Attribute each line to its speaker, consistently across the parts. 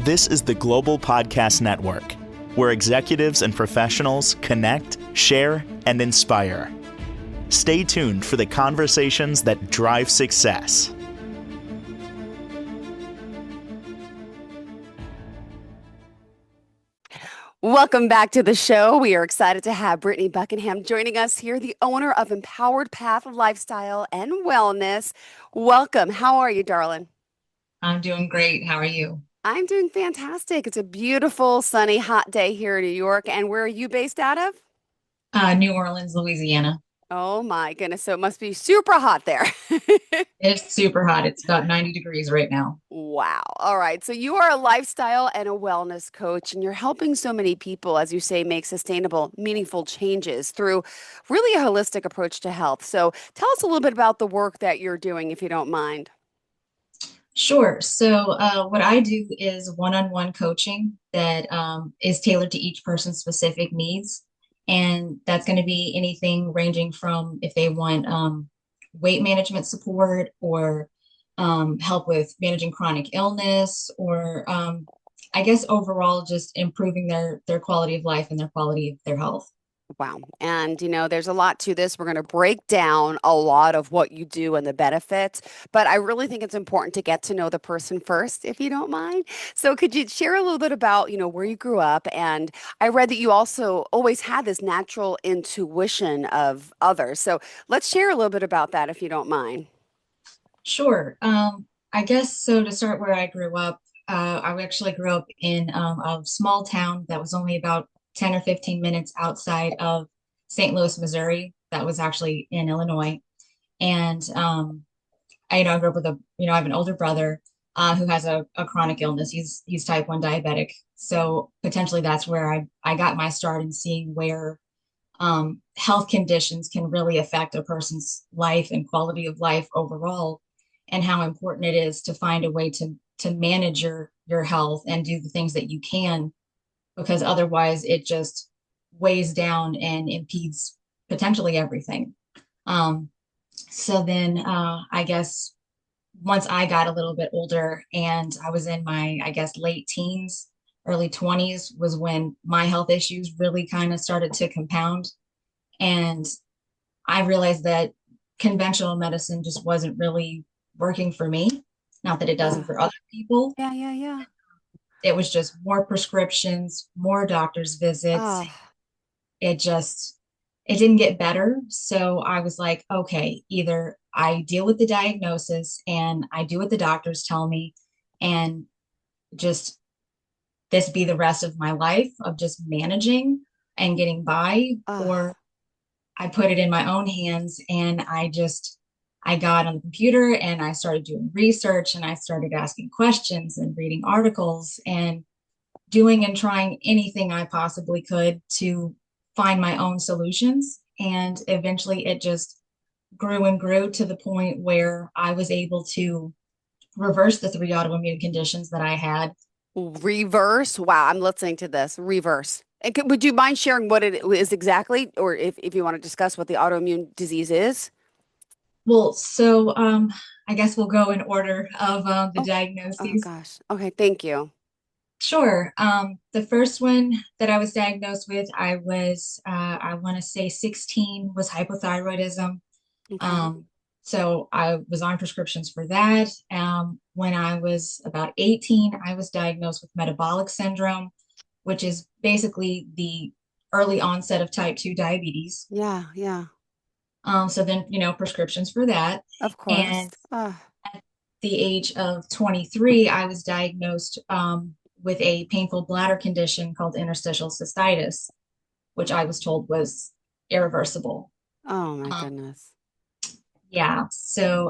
Speaker 1: This is the Global Podcast Network, where executives and professionals connect, share, and inspire. Stay tuned for the conversations that drive success.
Speaker 2: Welcome back to the show. We are excited to have Brittany Buckingham joining us here, the owner of Empowered Path Lifestyle and Wellness. Welcome. How are you, darling?
Speaker 3: I'm doing great. How are you?
Speaker 2: I'm doing fantastic. It's a beautiful, sunny, hot day here in New York. And where are you based out of?
Speaker 3: New Orleans, Louisiana.
Speaker 2: Oh my goodness. So it must be super hot there.
Speaker 3: It's super hot. It's about 90 degrees right now.
Speaker 2: Wow. All right. So you are a lifestyle and a wellness coach, and you're helping so many people, as you say, make sustainable, meaningful changes through really a holistic approach to health. So tell us a little bit about the work that you're doing, if you don't mind.
Speaker 3: Sure. So, what I do is one-on-one coaching that is tailored to each person's specific needs. And that's going to be anything ranging from if they want weight management support or help with managing chronic illness or I guess overall just improving their quality of life and their quality of their health.
Speaker 2: Wow. And, there's a lot to this. We're going to break down a lot of what you do and the benefits, but I really think it's important to get to know the person first, if you don't mind. So could you share a little bit about, where you grew up? And I read that you also always had this natural intuition of others. So let's share a little bit about that, if you don't mind.
Speaker 3: Sure. I guess so to start where I grew up, I actually grew up in a small town that was only about 10 or 15 minutes outside of St. Louis, Missouri. That was actually in Illinois. And I grew up with I have an older brother who has a chronic illness. He's type 1 diabetic. So potentially that's where I got my start in seeing where health conditions can really affect a person's life and quality of life overall, and how important it is to find a way to manage your health and do the things that you can, because otherwise it just weighs down and impedes potentially everything. So then I guess once I got a little bit older and I was in my, I guess, late teens, early 20s was when my health issues really kind of started to compound. And I realized that conventional medicine just wasn't really working for me. Not that it doesn't
Speaker 2: Uh,
Speaker 3: for other people.
Speaker 2: yeah, yeah, yeah.
Speaker 3: It was just more prescriptions, more doctor's visits.
Speaker 2: Oh,
Speaker 3: It just, it didn't get better. So I was like, okay, either I deal with the diagnosis and I do what the doctors tell me and just this be the rest of my life of just managing and getting by,
Speaker 2: oh.
Speaker 3: or I put it in my own hands and I got on the computer and I started doing research and I started asking questions and reading articles and doing and trying anything I possibly could to find my own solutions. And eventually it just grew and grew to the point where I was able to reverse the three autoimmune conditions that I had.
Speaker 2: Reverse. Wow, I'm listening to this. Reverse. And would you mind sharing what it is exactly, or if you want to discuss what the autoimmune disease is?
Speaker 3: Well, so I guess we'll go in order of the
Speaker 2: Oh, oh
Speaker 3: diagnoses.
Speaker 2: gosh. Okay, thank you.
Speaker 3: Sure. The first one that I was diagnosed with, I want to say 16, was hypothyroidism.
Speaker 2: Okay.
Speaker 3: Um, so I was on prescriptions for that. When I was about 18, I was diagnosed with metabolic syndrome, which is basically the early onset of type 2 diabetes.
Speaker 2: Yeah, yeah.
Speaker 3: So then, prescriptions for that.
Speaker 2: Of course.
Speaker 3: And at the age of 23, I was diagnosed with a painful bladder condition called interstitial cystitis, which I was told was irreversible.
Speaker 2: Oh my
Speaker 3: Um,
Speaker 2: goodness.
Speaker 3: yeah, so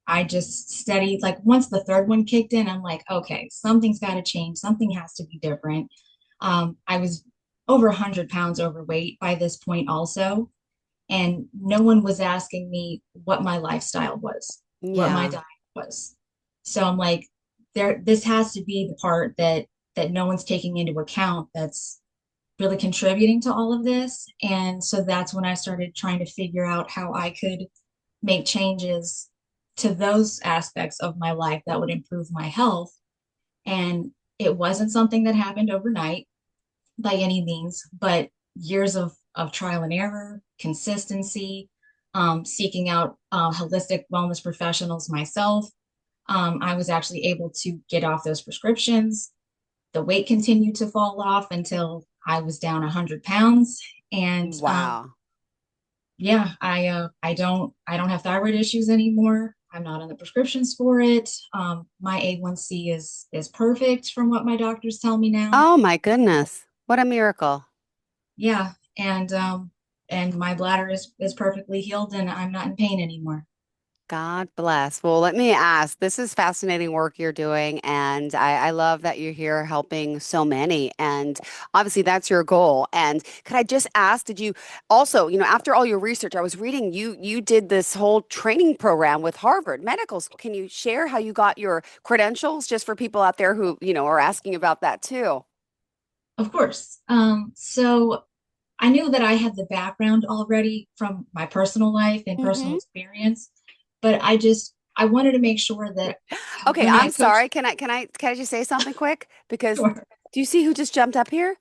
Speaker 3: I just studied, like once the third one kicked in, I'm like, okay, something's got to change. Something has to be different. I was over 100 pounds overweight by this point also, and no one was asking me what my lifestyle was, what my
Speaker 2: Yeah.
Speaker 3: diet was. So I'm like, this has to be the part that no one's taking into account that's really contributing to all of this. And so that's when I started trying to figure out how I could make changes to those aspects of my life that would improve my health. And it wasn't something that happened overnight by any means, but years of trial and error, consistency, seeking out holistic wellness professionals myself. I was actually able to get off those prescriptions. The weight continued to fall off until I was down 100 pounds. And
Speaker 2: Wow.
Speaker 3: yeah, I don't have thyroid issues anymore. I'm not on the prescriptions for it. My A1C is perfect from what my doctors tell me now.
Speaker 2: Oh my goodness. What a miracle.
Speaker 3: Yeah, and my bladder is perfectly healed and I'm not in pain anymore.
Speaker 2: God bless. Well, let me ask. This is fascinating work you're doing, and I love that you're here helping so many. And obviously, that's your goal. And could I just ask, did you also, after all your research, I was reading you did this whole training program with Harvard Medical School. Can you share how you got your credentials, just for people out there who, are asking about that too?
Speaker 3: Of course. So I knew that I had the background already from my personal life and personal
Speaker 2: Hmm.
Speaker 3: experience, but I wanted to make sure that
Speaker 2: Okay,
Speaker 3: when I
Speaker 2: I'm
Speaker 3: coach,
Speaker 2: sorry. Can I just say something quick? Because
Speaker 3: sure,
Speaker 2: do you see who just jumped up here?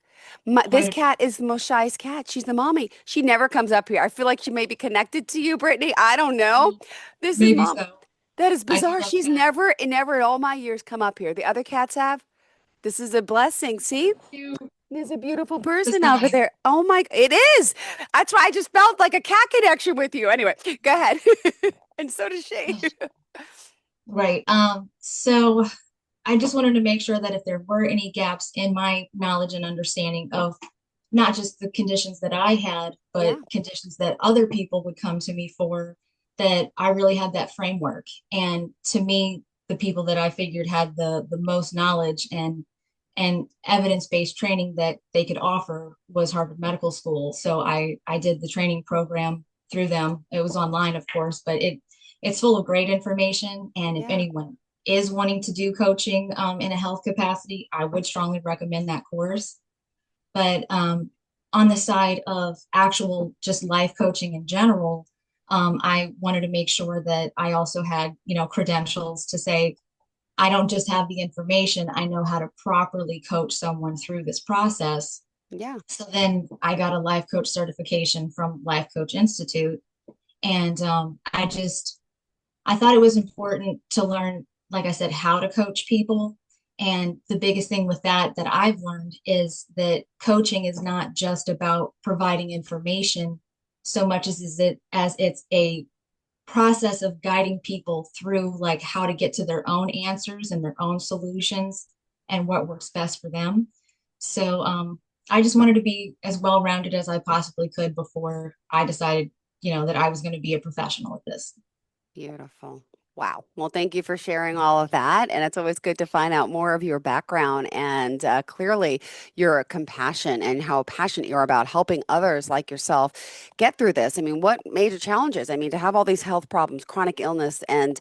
Speaker 2: This
Speaker 3: quite a bit,
Speaker 2: cat is the most shyest cat. She's the mommy. She never comes up here. I feel like she may be connected to you, Brittany. I don't know. This is
Speaker 3: maybe
Speaker 2: mom.
Speaker 3: so.
Speaker 2: That is
Speaker 3: I do
Speaker 2: bizarre.
Speaker 3: love
Speaker 2: She's
Speaker 3: cats.
Speaker 2: never in all my years come up here. The other cats have. This is a blessing. See?
Speaker 3: Cute.
Speaker 2: There's a beautiful
Speaker 3: Just
Speaker 2: person over
Speaker 3: nice.
Speaker 2: there. Oh my, it is. That's why I just felt like a cat connection with you. Anyway, go ahead. And so does she.
Speaker 3: Right. So I just wanted to make sure that if there were any gaps in my knowledge and understanding of not just the conditions that I had, but
Speaker 2: Yeah.
Speaker 3: conditions that other people would come to me for, that I really had that framework. And to me, the people that I figured had the most knowledge and evidence-based training that they could offer was Harvard Medical School. So I did the training program through them. It was online, of course, but it's full of great information. And if
Speaker 2: Yeah.
Speaker 3: anyone is wanting to do coaching in a health capacity, I would strongly recommend that course. But on the side of actual just life coaching in general, I wanted to make sure that I also had, credentials to say, I don't just have the information, I know how to properly coach someone through this process.
Speaker 2: Yeah.
Speaker 3: So then I got a life coach certification from Life Coach Institute. And I thought it was important to learn, like I said, how to coach people. And the biggest thing with that I've learned is that coaching is not just about providing information so much as it's a process of guiding people through like how to get to their own answers and their own solutions and what works best for them. So I just wanted to be as well rounded as I possibly could before I decided, that I was going to be a professional at this.
Speaker 2: Beautiful. Wow. Well, thank you for sharing all of that. And it's always good to find out more of your background and clearly your compassion and how passionate you are about helping others like yourself get through this. I mean, what major challenges? I mean, to have all these health problems, chronic illness, and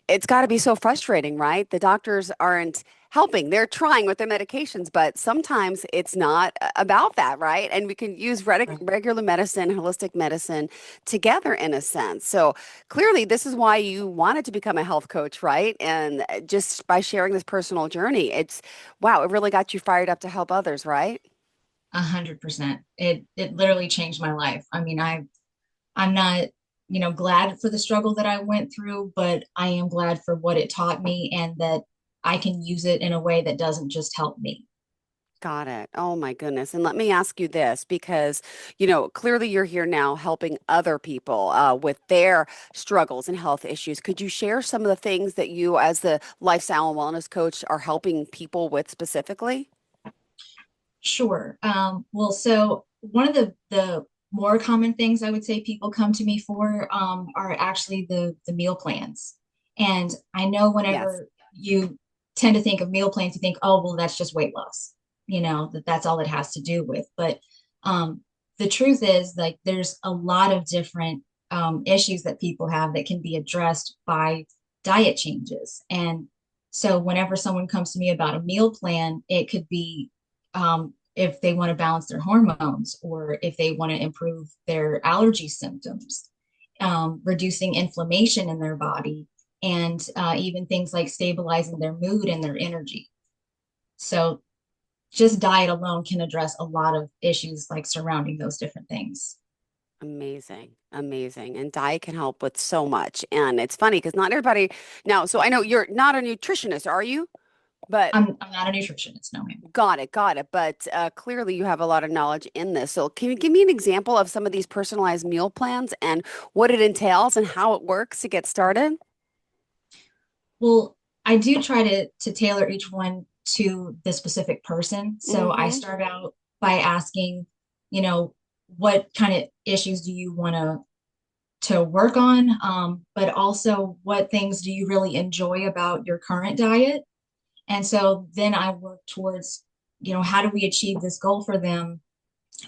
Speaker 2: it's got to be so frustrating, right? The doctors aren't helping. They're trying with their medications, but sometimes it's not about that, right? And we can use
Speaker 3: Right.
Speaker 2: regular medicine, holistic medicine together in a sense. So, clearly, this is why you wanted to become a health coach, right? And just by sharing this personal journey, wow, it really got you fired up to help others, right?
Speaker 3: 100%. It literally changed my life. I mean, I'm not, glad for the struggle that I went through, but I am glad for what it taught me and that I can use it in a way that doesn't just help me.
Speaker 2: Got it. Oh my goodness. And let me ask you this because, clearly you're here now helping other people with their struggles and health issues. Could you share some of the things that you, as the lifestyle and wellness coach, are helping people with specifically?
Speaker 3: Sure. Well, so one of the more common things I would say people come to me for are actually the meal plans. And I know
Speaker 2: Yes.
Speaker 3: whenever you tend to think of meal plans, you think, oh, well, that's just weight loss, that's all it has to do with. But um, the truth is, like, there's a lot of different issues that people have that can be addressed by diet changes. And so whenever someone comes to me about a meal plan, it could be if they want to balance their hormones or if they want to improve their allergy symptoms, reducing inflammation in their body, and even things like stabilizing their mood and their energy. So just diet alone can address a lot of issues like surrounding those different things.
Speaker 2: Amazing, amazing. And diet can help with so much. And it's funny because not everybody now, so I know you're not a nutritionist, are you? But
Speaker 3: I'm not a nutritionist, no, ma'am.
Speaker 2: got it, got it. But clearly you have a lot of knowledge in this. So can you give me an example of some of these personalized meal plans and what it entails and how it works to get started?
Speaker 3: Well, I do try to tailor each one to the specific person. So I
Speaker 2: Mm-hmm.
Speaker 3: start out by asking, you know, what kind of issues do you want to work on? But also what things do you really enjoy about your current diet? And so then I work towards, how do we achieve this goal for them,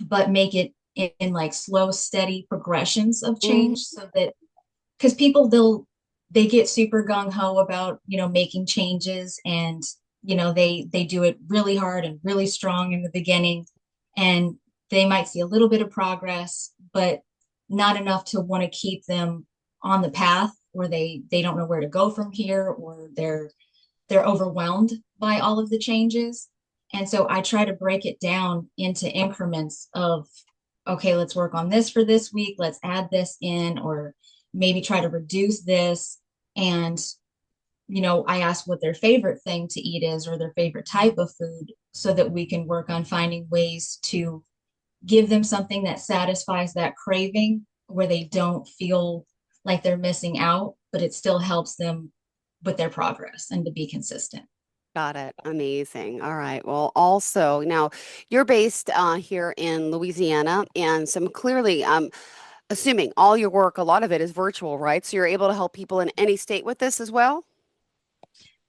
Speaker 3: but make it in like slow, steady progressions of
Speaker 2: Mm-hmm.
Speaker 3: change so that because people they get super gung ho about making changes and they do it really hard and really strong in the beginning and they might see a little bit of progress but not enough to want to keep them on the path or they don't know where to go from here or they're overwhelmed by all of the changes. And so I try to break it down into increments of, okay, let's work on this for this week. Let's add this in, or maybe try to reduce this. And, I ask what their favorite thing to eat is or their favorite type of food so that we can work on finding ways to give them something that satisfies that craving where they don't feel like they're missing out, but it still helps them with their progress and to be consistent.
Speaker 2: Got it. Amazing. All right. Well, also now you're based here in Louisiana, and some clearly, assuming all your work, a lot of it is virtual, right? So you're able to help people in any state with this as well?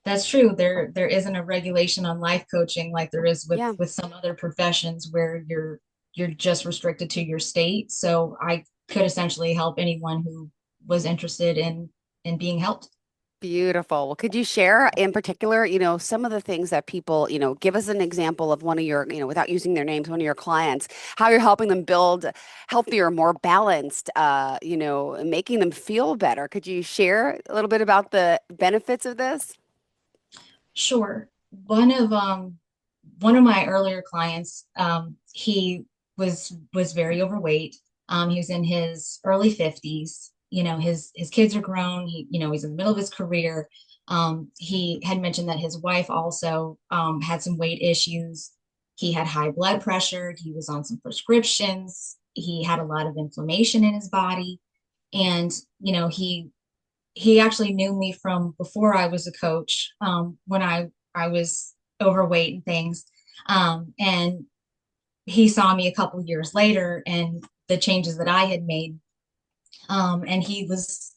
Speaker 3: That's true. There isn't a regulation on life coaching like there is with
Speaker 2: Yeah.
Speaker 3: some other professions where you're just restricted to your state. So I could essentially help anyone who was interested in being helped.
Speaker 2: Beautiful. Well, could you share in particular, some of the things that people, give us an example of one of your, without using their names, one of your clients, how you're helping them build healthier, more balanced, making them feel better. Could you share a little bit about the benefits of this?
Speaker 3: Sure. One of my earlier clients, he was very overweight. He was in his early 50s. His kids are grown. He's in the middle of his career. He had mentioned that his wife also had some weight issues. He had high blood pressure. He was on some prescriptions. He had a lot of inflammation in his body. And, he actually knew me from before I was a coach, when I was overweight and things. And he saw me a couple years later and the changes that I had made. And he was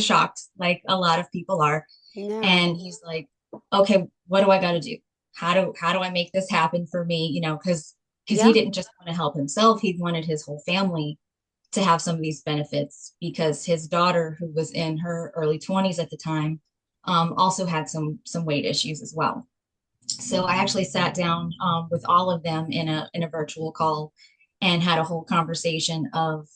Speaker 3: shocked, like a lot of people are.
Speaker 2: Yeah.
Speaker 3: And he's like, okay, what do I got to do? How do I make this happen for me? Because he
Speaker 2: Yeah.
Speaker 3: didn't just want to help himself, he wanted his whole family to have some of these benefits because his daughter, who was in her early 20s at the time, also had some weight issues as well. So I actually sat down with all of them in a virtual call and had a whole conversation of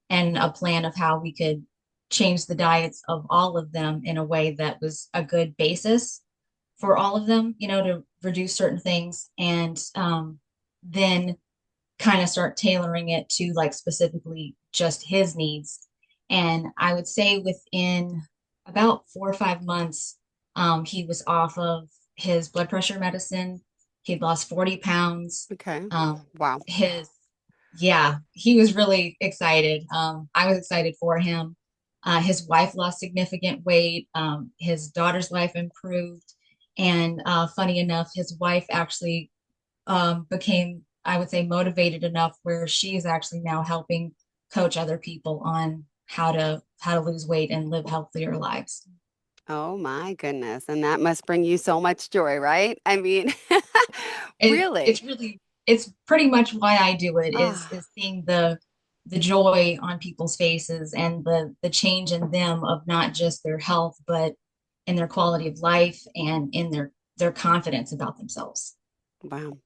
Speaker 3: and a plan of how we could change the diets of all of them in a way that was a good basis for all of them, to reduce certain things and then kind of start tailoring it to like specifically just his needs. And I would say within about 4 or 5 months, he was off of his blood pressure medicine. He'd lost 40 pounds.
Speaker 2: Okay.
Speaker 3: Um,
Speaker 2: Wow.
Speaker 3: his, yeah, he was really excited. I was excited for him. His wife lost significant weight. His daughter's life improved. And funny enough, his wife actually became, I would say, motivated enough where she is actually now helping coach other people on how to lose weight and live healthier lives.
Speaker 2: Oh my goodness. And that must bring you so much joy, right? I mean, really.
Speaker 3: It's pretty much why I do it
Speaker 2: Ah,
Speaker 3: is seeing the joy on people's faces and the change in them of not just their health, but in their quality of life and in their confidence about themselves.
Speaker 2: wow.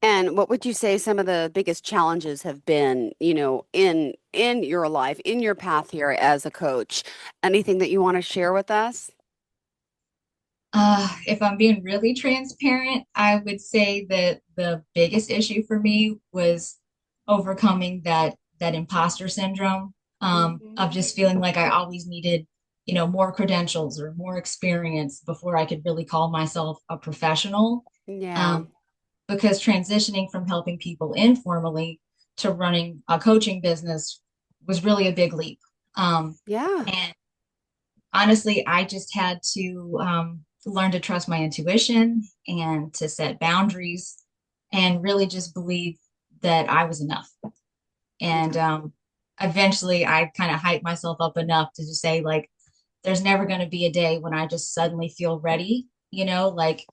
Speaker 2: And what would you say some of the biggest challenges have been, in your life, in your path here as a coach? Anything that you want to share with us?
Speaker 3: If I'm being really transparent, I would say that the biggest issue for me was overcoming that imposter syndrome, of
Speaker 2: Mhm.
Speaker 3: just feeling like I always needed, more credentials or more experience before I could really call myself a professional.
Speaker 2: Yeah.
Speaker 3: Um, because transitioning from helping people informally to running a coaching business was really a big leap.
Speaker 2: Yeah.
Speaker 3: And honestly, I just had to learn to trust my intuition and to set boundaries and really just believe that I was enough. And
Speaker 2: Yeah.
Speaker 3: eventually, I kind of hyped myself up enough to just say, like, there's never going to be a day when I just suddenly feel ready. Like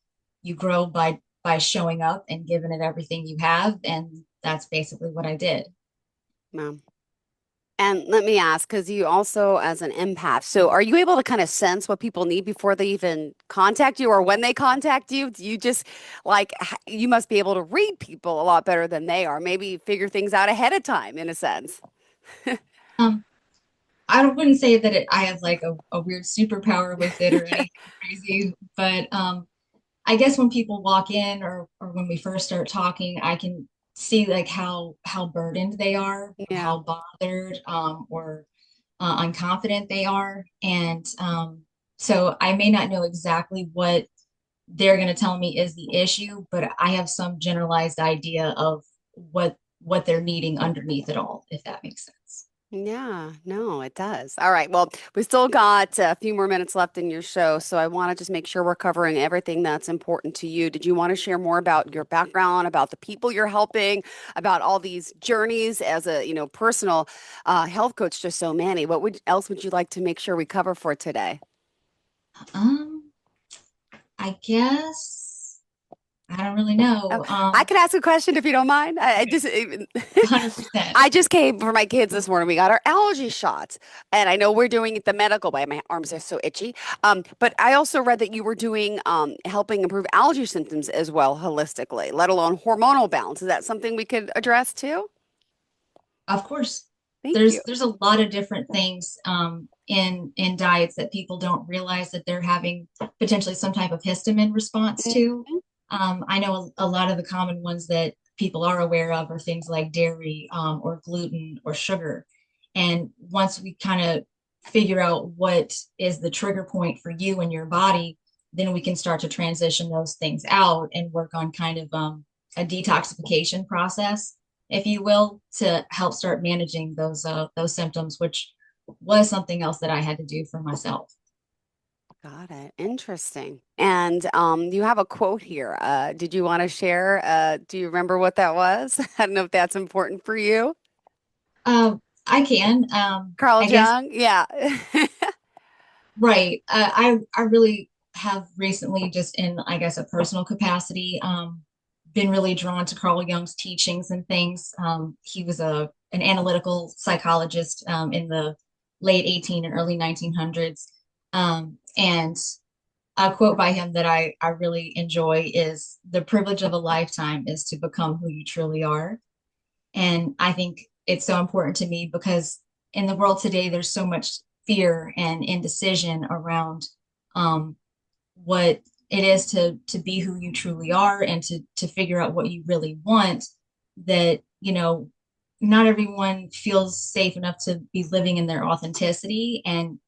Speaker 3: you grow by showing up and giving it everything you have, and that's basically what I did.
Speaker 2: Wow. And let me ask, because you also, as an empath, so are you able to kind of sense what people need before they even contact you or when they contact you? Do you just you must be able to read people a lot better than they are, maybe figure things out ahead of time in a sense.
Speaker 3: Um, wouldn't say that I have like a weird superpower with it or anything crazy, but I guess when people walk in or when we first start talking, I can see like how burdened they are or
Speaker 2: Yeah.
Speaker 3: how bothered or unconfident they are. And so I may not know exactly what they're going to tell me is the issue, but I have some generalized idea of what they're needing underneath it all, if that makes sense.
Speaker 2: Yeah, no, it does. All right. Well, we still got a few more minutes left in your show, so I want to just make sure we're covering everything that's important to you. Did you want to share more about your background, about the people you're helping, about all these journeys as a, personal health coach, just so many. What would else would you like to make sure we cover for today?
Speaker 3: Um, I guess I don't really
Speaker 2: Oh,
Speaker 3: know.
Speaker 2: I could ask a question if you don't mind. I
Speaker 3: Okay,
Speaker 2: just,
Speaker 3: 100%.
Speaker 2: I just came for my kids this morning. We got our allergy shots, and I know we're doing it the medical way. My arms are so itchy. But I also read that you were doing helping improve allergy symptoms as well holistically, let alone hormonal balance. Is that something we could address too?
Speaker 3: Of course,
Speaker 2: Thank you.
Speaker 3: there's a lot of different things in diets that people don't realize that they're having potentially some type of histamine response to.
Speaker 2: Mhm.
Speaker 3: I know a lot of the common ones that people are aware of are things like dairy or gluten or sugar. And once we kind of figure out what is the trigger point for you and your body, then we can start to transition those things out and work on kind of a detoxification process, if you will, to help start managing those symptoms, which was something else that I had to do for myself.
Speaker 2: Got it. Interesting. And you have a quote here. Did you want to share? Do you remember what that was? I don't know if that's important for you.
Speaker 3: I can,
Speaker 2: Carl
Speaker 3: I guess,
Speaker 2: Jung. Yeah.
Speaker 3: right. I really have recently, just in, I guess, a personal capacity, been really drawn to Carl Jung's teachings and things. He was an analytical psychologist in the late 18 and early 1900s. And a quote by him that I really enjoy is, the privilege of a lifetime is to become who you truly are. And I think it's so important to me because in the world today, there's so much fear and indecision around um, what it is to be who you truly are and to figure out what you really want, that, not everyone feels safe enough to be living in their authenticity. And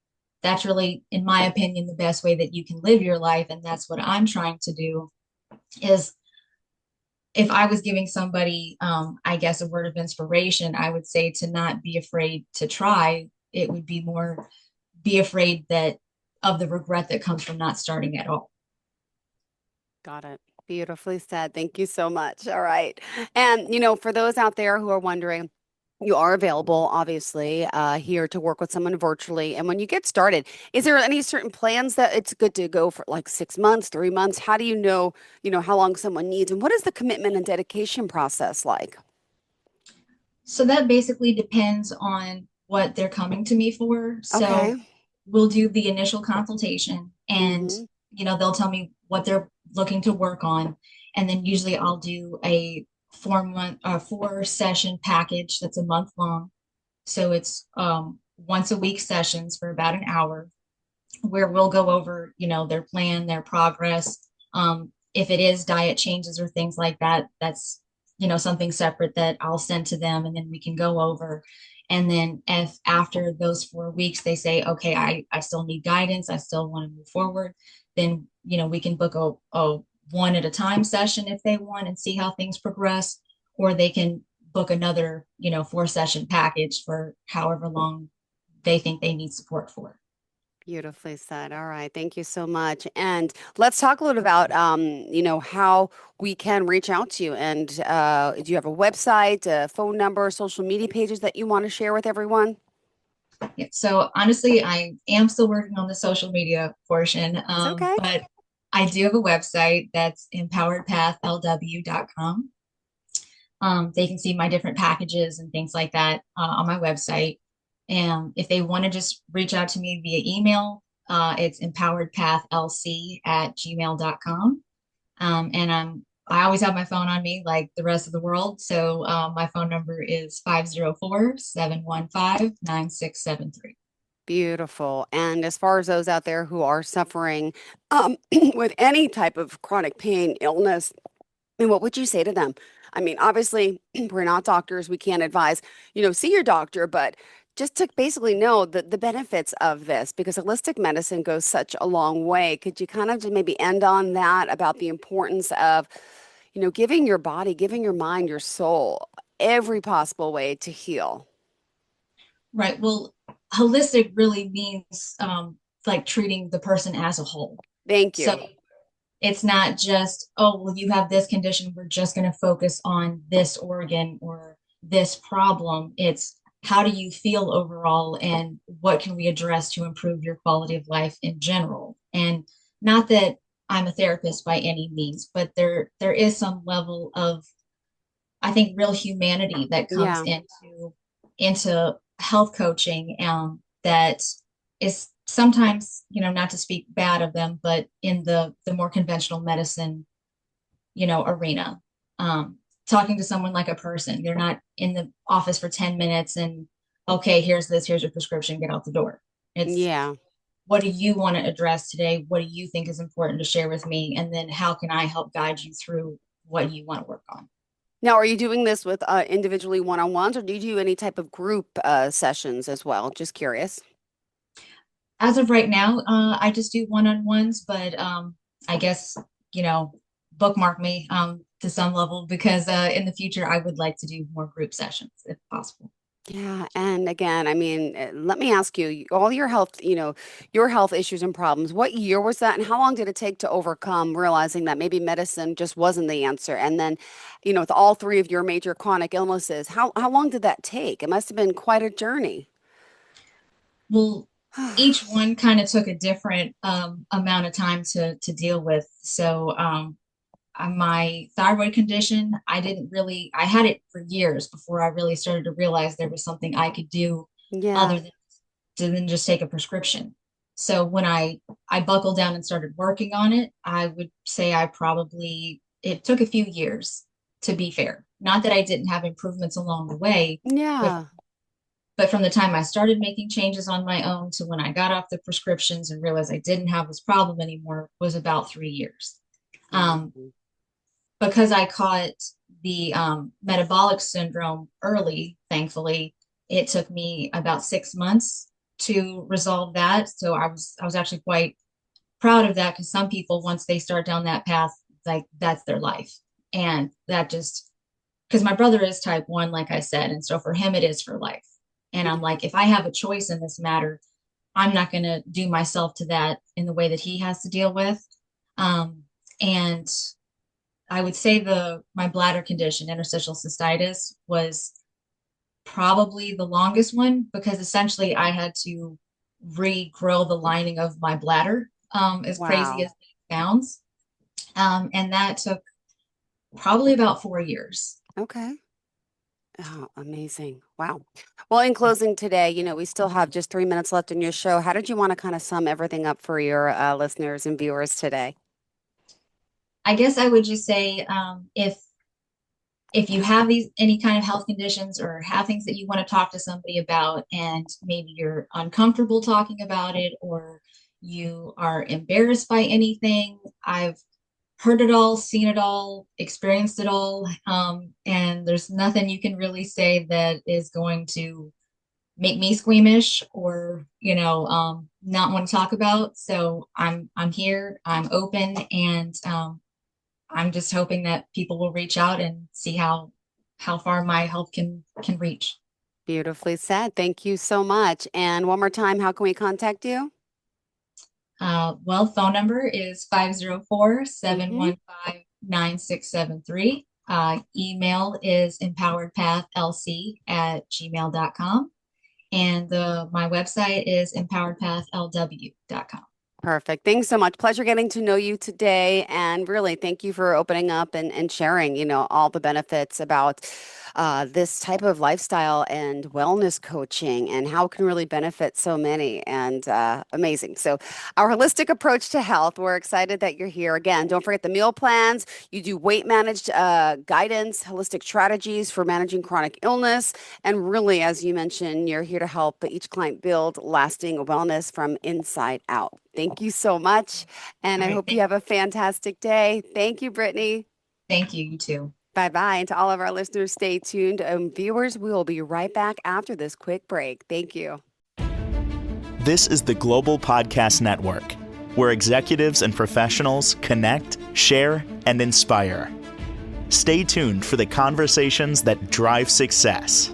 Speaker 3: that's really, in my opinion, the best way that you can live your life. And that's what I'm trying to do is, if I was giving somebody, I guess, a word of inspiration, I would say to not be afraid to try. It would be more, be afraid that of the regret that comes from not starting at all.
Speaker 2: Got it. Beautifully said. Thank you so much. All right. And, for those out there who are wondering, you are available, obviously, here to work with someone virtually. And when you get started, is there any certain plans that it's good to go for like 6 months, 3 months? How do how long someone needs? And what is the commitment and dedication process like?
Speaker 3: So that basically depends on what they're coming to me for.
Speaker 2: Okay.
Speaker 3: So we'll do the initial consultation and,
Speaker 2: Mm-hmm.
Speaker 3: they'll tell me what they're looking to work on. And then usually I'll do a 4 session package that's a month long. So it's once a week sessions for about an hour. where we'll go over, their plan, their progress. If it is diet changes or things like that, that's, something separate that I'll send to them and then we can go over. And then if after those 4 weeks they say, okay, I still need guidance, I still want to move forward, then, we can book a one at a time session if they want and see how things progress, or they can book another, 4 session package for however long they think they need support for.
Speaker 2: Beautifully said. All right. Thank you so much. And let's talk a little about, how we can reach out to you. And do you have a website, a phone number, social media pages that you want to share with everyone?
Speaker 3: Yeah, so honestly, I am still working on the social media portion,
Speaker 2: It's okay.
Speaker 3: but I do have a website that's empoweredpathlw.com. They can see my different packages and things like that on my website. And if they want to just reach out to me via email, it's empoweredpathlc@gmail.com. And I always have my phone on me like the rest of the world. So my phone number is 504-715-9673.
Speaker 2: Beautiful. And as far as those out there who are suffering with any type of chronic pain, illness, and what would you say to them? I mean, obviously, we're not doctors. We can't advise, see your doctor, but just to basically know the benefits of this, because holistic medicine goes such a long way. Could you kind of just maybe end on that about the importance of, giving your body, giving your mind, your soul every possible way to heal?
Speaker 3: Right. Well, holistic really means like treating the person as a whole.
Speaker 2: Thank
Speaker 3: So
Speaker 2: you.
Speaker 3: it's not just, oh, well, you have this condition, we're just going to focus on this organ or this problem. It's how do you feel overall and what can we address to improve your quality of life in general? And not that I'm a therapist by any means, but there is some level of, I think, real humanity that comes
Speaker 2: Yeah.
Speaker 3: into health coaching, that is sometimes, not to speak bad of them, but in the more conventional medicine, arena. Talking to someone like a person, you're not in the office for 10 minutes and okay, here's your prescription, get out the door. It's
Speaker 2: Yeah.
Speaker 3: what do you want to address today? What do you think is important to share with me? And then how can I help guide you through what you want to work on?
Speaker 2: Now, are you doing this with individually one-on-ones, or do you do any type of group sessions as well? Just curious.
Speaker 3: As of right now, I just do one-on-ones, but I guess, you know, bookmark me to some level because in the future I would like to do more group sessions if possible.
Speaker 2: Yeah, and again, I mean, let me ask you, all your health, your health issues and problems, what year was that, and how long did it take to overcome realizing that maybe medicine just wasn't the answer? And then, with all three of your major chronic illnesses, how long did that take? It must have been quite a journey.
Speaker 3: Well, each one kind of took a different amount of time to deal with. So my thyroid condition, I had it for years before I really started to realize there was something I could do
Speaker 2: Yeah.
Speaker 3: other than just take a prescription. So when I buckled down and started working on it, I would say it took a few years, to be fair. Not that I didn't have improvements along the way, but
Speaker 2: Yeah.
Speaker 3: but from the time I started making changes on my own to when I got off the prescriptions and realized I didn't have this problem anymore was about 3 years. Um,
Speaker 2: Amazing.
Speaker 3: because I caught the metabolic syndrome early, thankfully, it took me about 6 months to resolve that. So I was actually quite proud of that because some people, once they start down that path, like that's their life. And that just because my brother is type 1, like I said, and so for him it is for life. And I'm
Speaker 2: Yeah.
Speaker 3: like, if I have a choice in this matter, I'm not going to do myself to that in the way that he has to deal with. And I would say the my bladder condition, interstitial cystitis, was probably the longest one because essentially I had to regrow the lining of my bladder, as crazy
Speaker 2: Wow.
Speaker 3: as it sounds. And that took probably about 4 years.
Speaker 2: Okay. Oh, amazing. Wow. Well, in closing today, we still have just 3 minutes left in your show. How did you want to kind of sum everything up for your listeners and viewers today?
Speaker 3: I guess I would just say if you have these any kind of health conditions or have things that you want to talk to somebody about and maybe you're uncomfortable talking about it or you are embarrassed by anything. I've heard it all, seen it all, experienced it all. And there's nothing you can really say that is going to make me squeamish or, not want to talk about. So I'm here, I'm open, and I'm just hoping that people will reach out and see how far my help can reach.
Speaker 2: Beautifully said. Thank you so much. And one more time, how can we contact you?
Speaker 3: Well, phone number is 504 seven
Speaker 2: Mm-hmm.
Speaker 3: one five 9673. Email is empoweredpathlc@gmail.com. And my website is empoweredpathlw.com.
Speaker 2: Perfect. Thanks so much. Pleasure getting to know you today. And really, thank you for opening up and sharing, all the benefits about this type of lifestyle and wellness coaching and how it can really benefit so many. And amazing. So, our holistic approach to health, we're excited that you're here. Again, don't forget the meal plans. You do weight managed guidance, holistic strategies for managing chronic illness. And really, as you mentioned, you're here to help each client build lasting wellness from inside out. Thank you so much. And
Speaker 3: All
Speaker 2: I
Speaker 3: right.
Speaker 2: hope you have a fantastic day. Thank you, Brittany.
Speaker 3: Thank you. You too.
Speaker 2: Bye bye. And to all of our listeners, stay tuned. Viewers, we will be right back after this quick break. Thank you.
Speaker 1: This is the Global Podcast Network, where executives and professionals connect, share, and inspire. Stay tuned for the conversations that drive success.